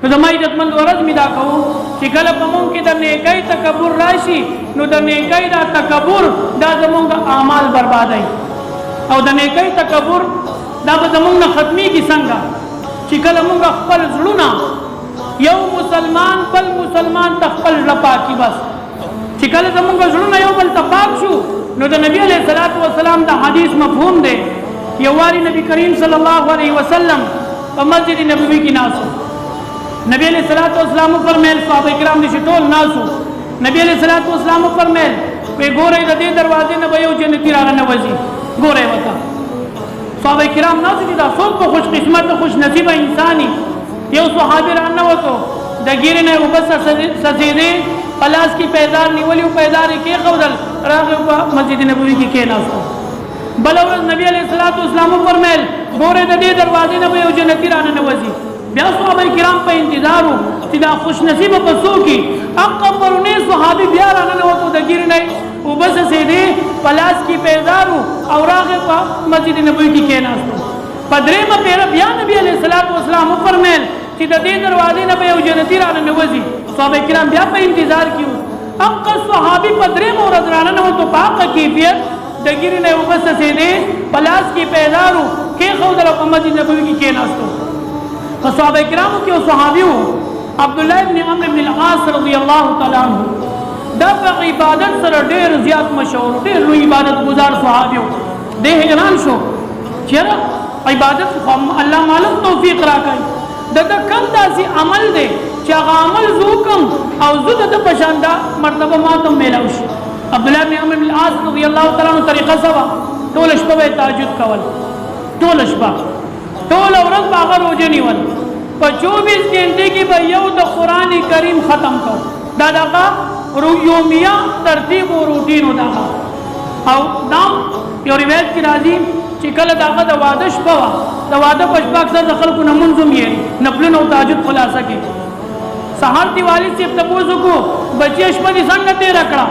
نو زما عزتمند ورځ مې دا کوو چې کله په مونږ کې د نیکۍ تکبر راشي نو د نیکۍ دا تکبر دا زمونږ اعمال بربادوي او د نیکۍ تکبر دا به زمونږ نه ختمېږي څنګه چې کله مونږ خپل زړونه یو مسلمان بل مسلمان ته خپل زړه پاکي بس چې کله زمونږ زړونه یو بل ته پاک شو نو د نبی علیه الصلاۃ والسلام د حدیث مفهوم دی یو واری نبی کریم صلی الله علیه وسلم په مسجد نبوي کې ناسو نبی علیہ الصلوۃ والسلام فرمایل صحابه کرام دې ټول ناسو نبی علیہ الصلوۃ والسلام فرمایل په ګورې د دې دروازې نه به یو جنتی را نوځي ګورې وتا صحابه کرام ناسو چې دا څوک خوش قسمت خوش نصیب انساني یو صحابي را نوته د ګیرې نه وبس سجدې پلاس کی پیدار نیولې او پیدار کې خودل راغه په مسجد نبوي کې کېناستو بل ورځ نبی علیہ الصلوۃ والسلام فرمایل ګورې د دې دروازې نه به یو جنتی را نوځي بیا صحابه کرام په انتظارو چې دا خوش نصیب په سو کې اقبرونه صحابي بیا را نوته د ګیرې نه وبس سجدې پلاس کی پیدارو او راغه په مسجد نبوي کې کېناستو پدریمه پیر بیا نبی علیہ الصلوۃ والسلام فرمایل چې د دې دروازې نه به یو جنتی را نوځي صحابه کرام بیا په انتظار کیو اق صحابي پدریمه ورځ را نوته پاک کیفیت د ګیرې نه وبس سجدې پلاس کی پیدارو کې خودل په مسجد نبوي کې کېناستو صحابه کرامو کې او صحابیو عبد الله ابن عمرو ابن العاص رضی الله تعالی عنہ دا په عبادت سره ډېر زیات مشهور ډېر لوی عبادت گزار صحابیو د حیران شو چې عبادت الله مالک توفیق راکړي د کم داسې عمل دی چې هغه عمل زو کم او زو د پشاندا مرتبه ماته ملاوي شي عبد الله ابن عمرو ابن العاص رضی الله تعالی عنہ طریقه سوا ټول شپه تهجد کول ټول شپه ټول ورځ باغ روزه نیول په 24 غنټه کې به یو د قران کریم ختم کو دا دغه یومیه ترتیب او روټین دغه او دا یو روایت کې راځي چې کله دغه د واده شپه د واده په شپه اکثر د خلکو نه منظم یې نفل او تهجد خلاصه کې سحر دیوالی سے تپوسو کو بچی شپه دي څنګه تیر کړه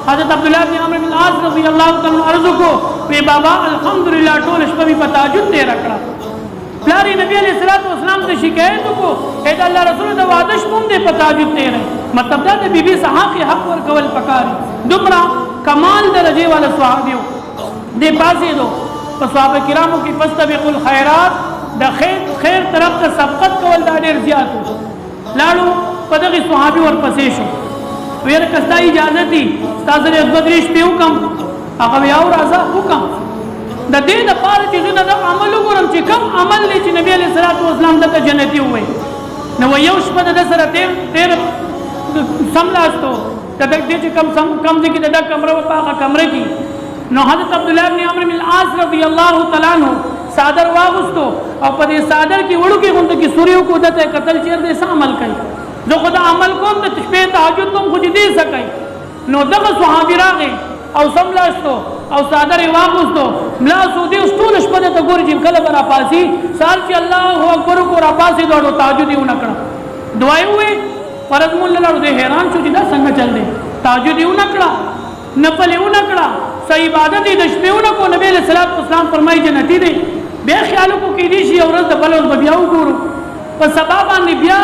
حضرت عبد الله بن عمرو بن العاص رضی الله تعالی عنہ عرض کو وی بابا الحمدللہ ټول شپه په تهجد تیر کړه پلاری نبی علیہ الصلوۃ والسلام ته شکایت کو اے الله رسول د واده شپه دې په تهجد تیر مطلب دا د بیبي صحاقي حق ور کول پکاري دومره کمال درجه والا صحابیو دې پاسې دو په صحابه کرامو کې فاستبقوا الخيرات د خیر طرف ته سبقت کول دا ډیر زیات لاړو په دغه صحابي ورپسې شو ویل کستا اجازه دي تاسو له بدرش پیو کم هغه یو راځه حکم د دې د پاره چې زه د عمل وګورم چې کم عمل لې چې نبی علیہ الصلوۃ والسلام دته جنتی وې نو یو شپه د سره تیر سملاستو د دې چې کم ځکه د کمره په هغه کمره کې نو حضرت عبد الله بن عمرو بن العاص رضی الله تعالی عنہ صادر واغستو او په دې صادر کې وړو کې غونډه کې سوريو کو دته قتل چیر دې سم عمل کوي زه خدا عمل کوم د شپې تهجد کوم خو دې سکي نو دغه صحابي راغی او سملاستو او صادر واغستو ملا سودی ټول شپه ته ګوري چې کله برا پاسي سال چې الله اکبر کو را پاسي دوړو تهجد یې ونکړه دعای وې فرض مول له دې حیران شو چې دا څنګه چل دی تهجد یې ونکړه نفل یې ونکړه صحیح عبادت دې د شپې ونکو نبی له صلوات والسلام فرمایي جنتی دی بیا خیال کو کې دي شي اورز د بلوز بیا وګورو په سبب باندې بیا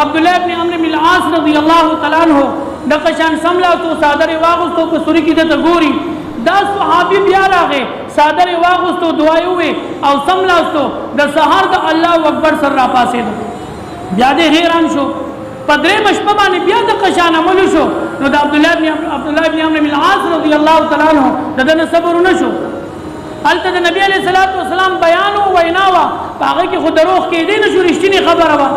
عبد الله ابن عمرو بن العاص رضی الله تعالی عنہ د قشان سملا تو صادر واغستو په سوري کې د ګوري دا صحابي بیا راغې صادر واغستو دعای وې او سملاستو د سحر د الله اکبر سره را پاسې بیا دې حیران شو پدری مشپه باندې بیا د قشان عمل شو نو د عبد الله بن عمرو بن العاص رضی الله تعالی عنہ دغه صبر نشو الته د نبی علیہ الصلوۃ والسلام بیان او ویناوا هغه کې خود دروغ کې دي نشو رښتینی خبره وا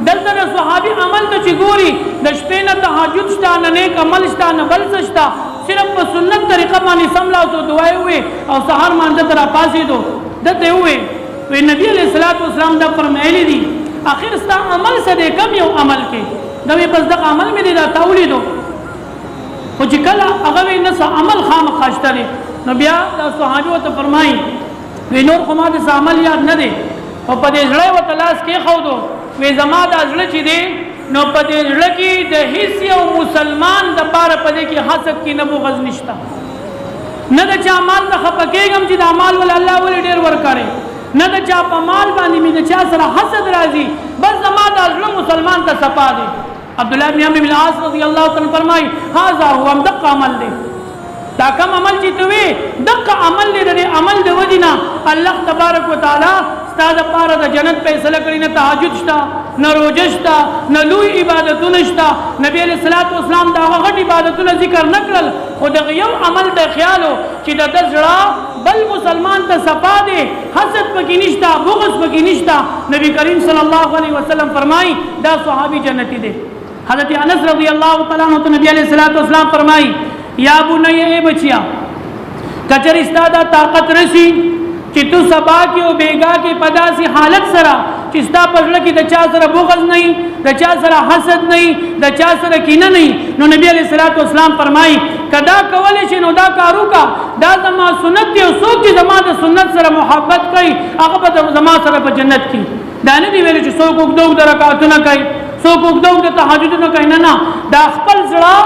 دلته د صحابي عمل ته چګوري د شپې نه تهجد شته نه نیک عمل شته نه بل شته صرف په سنت طریقه باندې سملا او دعای وې او سحر مانځه تر پاسې دو دته وې وی نبی علیہ الصلوۃ والسلام دا فرمایلی دي اخر ستا عمل سره کم یو عمل کې دا بس د عمل مې دا تولیدو او چې کله هغه نه عمل خامخاشته دي نو بیا د صحابه ته فرمایي وی نور خو ما د عمل یاد نه دي او په دې ځړې و تلاش کې خو دو وی زما د ځړې چې دي نو په دې ځړې کې د هیڅ یو مسلمان د بار په دې کې حسد کې نه بغض نشتا نه د چا مال نه خپکیږم چې د اعمال ول الله ول ډیر ور کړي نه د چا په مال باندې مې د چا سره حسد راځي، بس زما د زړه مسلمان ته صفا دی. عبدالله بن عمرو بن العاص رضی الله تعالی فرمایي هذا هو دقه عمل دی. دا کوم عمل چې ته وې دقه عمل دی، د عمل د وجې نه الله تبارک وتعالی ستا دپاره د جنت فیصله کړي. نه تهجد شته، نه روژه شته، نه لوی عبادتونه شته. نبی علیه الصلاۃ والسلام د هغه غټ عبادتونه ذکر نه کړل، خو دغه یو عمل د خیال و چې د ده زړه بل مسلمان ته صفا دی، حسد پکې نشته، بغض پکې نشته. نبی کریم صلی الله علیه وسلم فرمایي دا صحابي جنتی دی. حضرت انس رضی الله تعالی عنہ ته نبی علیہ الصلوۃ والسلام فرمایي یا بنی اے بچیا کچری ستا دا طاقت رسی چې تو سبا کې او بیگا کې پداسي حالت سره چې ستا په زړه کې د چا سره بغض نه، د چا سره حسد نه، د چا سره کینه نه. نو نبی علیہ الصلوۃ والسلام فرمایي کدا کولی شي نو دا کارو کا، دا زما سنت دی او څوک چې زما د سنت سره محبت کوي هغه به زما سره په جنت کې. دا نه دی ویل چې څوک اوږده اوږده رکعتونه کوي، څوک اوږده اوږده تهجدونه کوي، نه، دا خپل زړه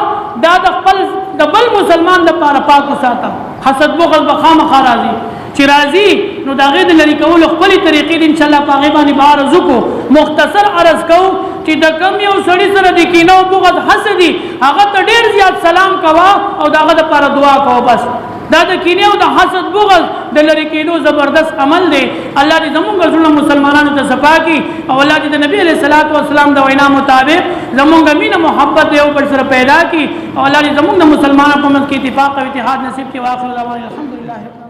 دا د خپل د بل مسلمان دپاره پاک وساته. حسد بغض به خامخا راځي، چې راځي نو د هغې د لرې کولو خپلې طریقې دي انشاءالله په هغې باندې به عرض وکړو. مختصر عرض کوو چې د کم یو سړي سره د کینه او بغض حسد دي هغه ته ډېر زیات سلام کوه او د هغه دپاره دعا کوه. بس دا د کینې او د حسد بغض د لرې کېدو زبردست عمل دی. الله دې زمونږ زړونه مسلمانانو ته صفا کړي او الله دې د نبي علیه الصلاۃ والسلام د وینا مطابق زمونږ مینه محبت یو بل سره پیدا کړي او الله دې زمونږ د مسلمانانو په منځ کې اتفاق او اتحاد نصیب کړي. واخر دعوانا الحمدلله.